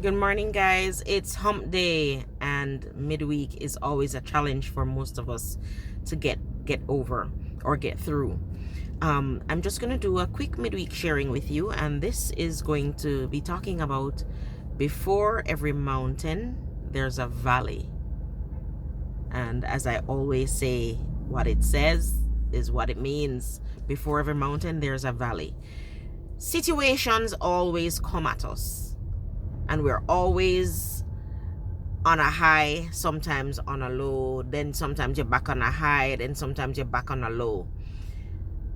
Good morning, guys. It's hump day, and midweek is always a challenge for most of us to get over or get through. I'm just going to do a quick midweek sharing with you, and this is going to be talking about before every mountain, there's a valley. And as I always say, what it says is what it means. Before every mountain, there's a valley. Situations always come at us, and we're always on a high, sometimes on a low, then sometimes you're back on a high, then sometimes you're back on a low.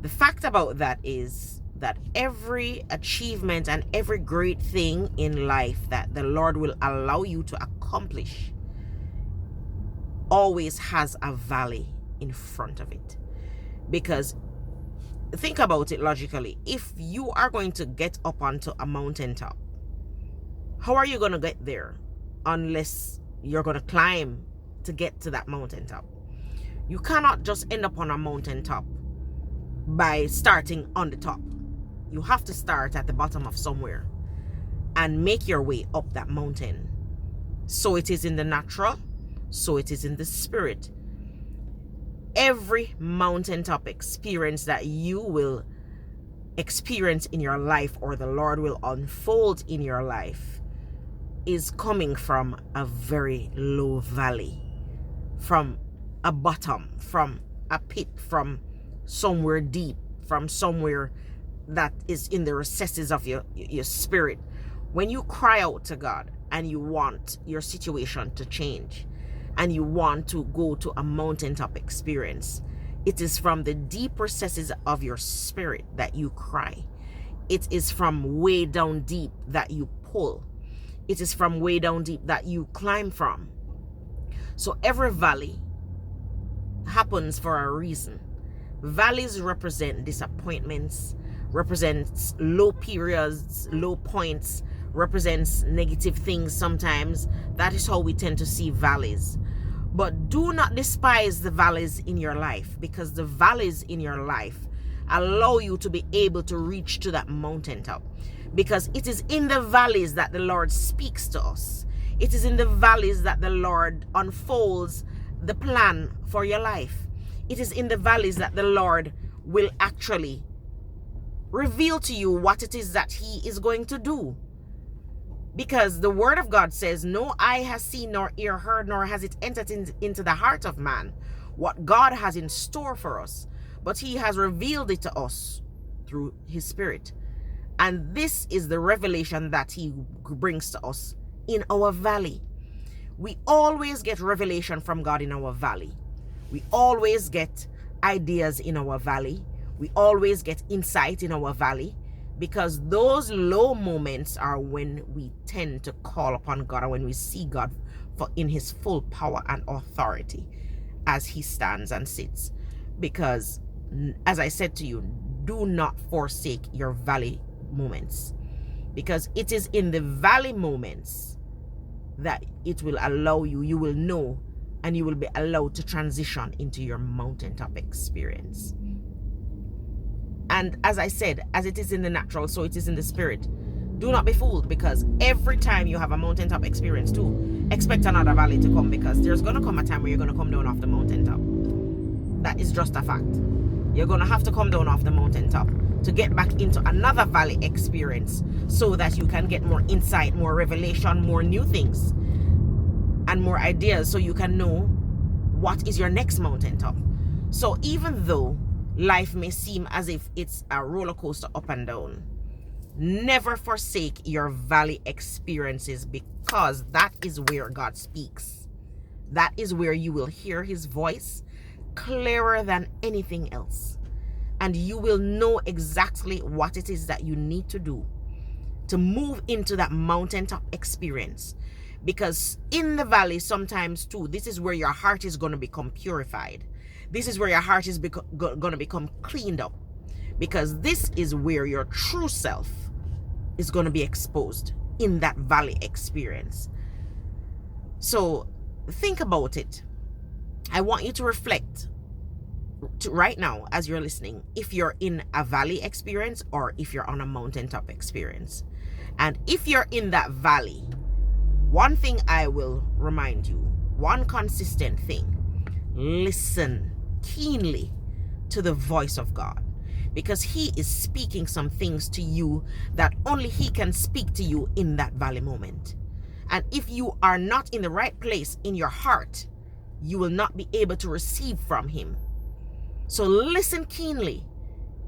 The fact about that is that every achievement and every great thing in life that the Lord will allow you to accomplish always has a valley in front of it. Because think about it logically. If you are going to get up onto a mountaintop, how are you going to get there unless you're going to climb to get to that mountaintop? You cannot just end up on a mountaintop by starting on the top. You have to start at the bottom of somewhere and make your way up that mountain. So it is in the natural, so it is in the spirit. Every mountaintop experience that you will experience in your life, or the Lord will unfold in your life, is coming from a very low valley, from a bottom, from a pit, from somewhere deep, from somewhere that is in the recesses of your spirit. When you cry out to God and you want your situation to change and you want to go to a mountaintop experience, it is from the deep recesses of your spirit that you cry. It is from way down deep that you pull. It is from way down deep that you climb from. So every valley happens for a reason. Valleys represent disappointments, represents low periods, low points, represents negative things sometimes. That is how we tend to see valleys. But do not despise the valleys in your life, because the valleys in your life allow you to be able to reach to that mountaintop. Because it is in the valleys that the Lord speaks to us. It is in the valleys that the Lord unfolds the plan for your life. It is in the valleys that the Lord will actually reveal to you what it is that He is going to do. Because the Word of God says, no eye has seen, nor ear heard, nor has it entered into the heart of man what God has in store for us. But He has revealed it to us through His Spirit. And this is the revelation that He brings to us in our valley. We always get revelation from God in our valley. We always get ideas in our valley. We always get insight in our valley, because those low moments are when we tend to call upon God, and when we see God in His full power and authority as He stands and sits. Because, as I said to you, do not forsake your valley moments, because it is in the valley moments that it will allow you will know, and you will be allowed to transition into your mountaintop experience. And as I said, as it is in the natural, so it is in the spirit. Do not be fooled, because every time you have a mountaintop experience too, expect another valley to come, because there's going to come a time where you're going to come down off the mountaintop. That is just a fact. You're going to have to come down off the mountaintop to get back into another valley experience, so that you can get more insight, more revelation, more new things, and more ideas, so you can know what is your next mountaintop. So even though life may seem as if it's a roller coaster up and down, never forsake your valley experiences, because that is where God speaks. That is where you will hear His voice clearer than anything else. And you will know exactly what it is that you need to do to move into that mountaintop experience. Because in the valley sometimes too, this is where your heart is going to become purified. This is where your heart is going to become cleaned up. Because this is where your true self is going to be exposed in that valley experience. So think about it. I want you to reflect right now as you're listening, if you're in a valley experience or if you're on a mountaintop experience. And if you're in that valley, One thing I will remind you, one consistent thing: listen keenly to the voice of God, because he is speaking some things to you that only he can speak to you in that valley moment. And if you are not in the right place in your heart, you will not be able to receive from him. So listen keenly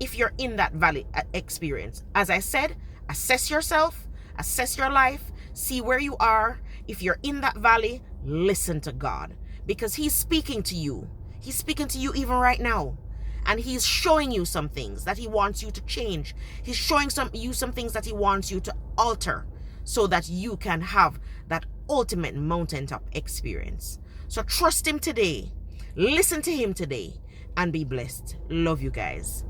if you're in that valley experience. As I said, assess yourself, assess your life, see where you are. If you're in that valley, listen to God, because he's speaking to you. He's speaking to you even right now. And he's showing you some things that he wants you to change. He's showing you some things that he wants you to alter so that you can have that ultimate mountaintop experience. So trust him today. Listen to him today and be blessed. Love you guys.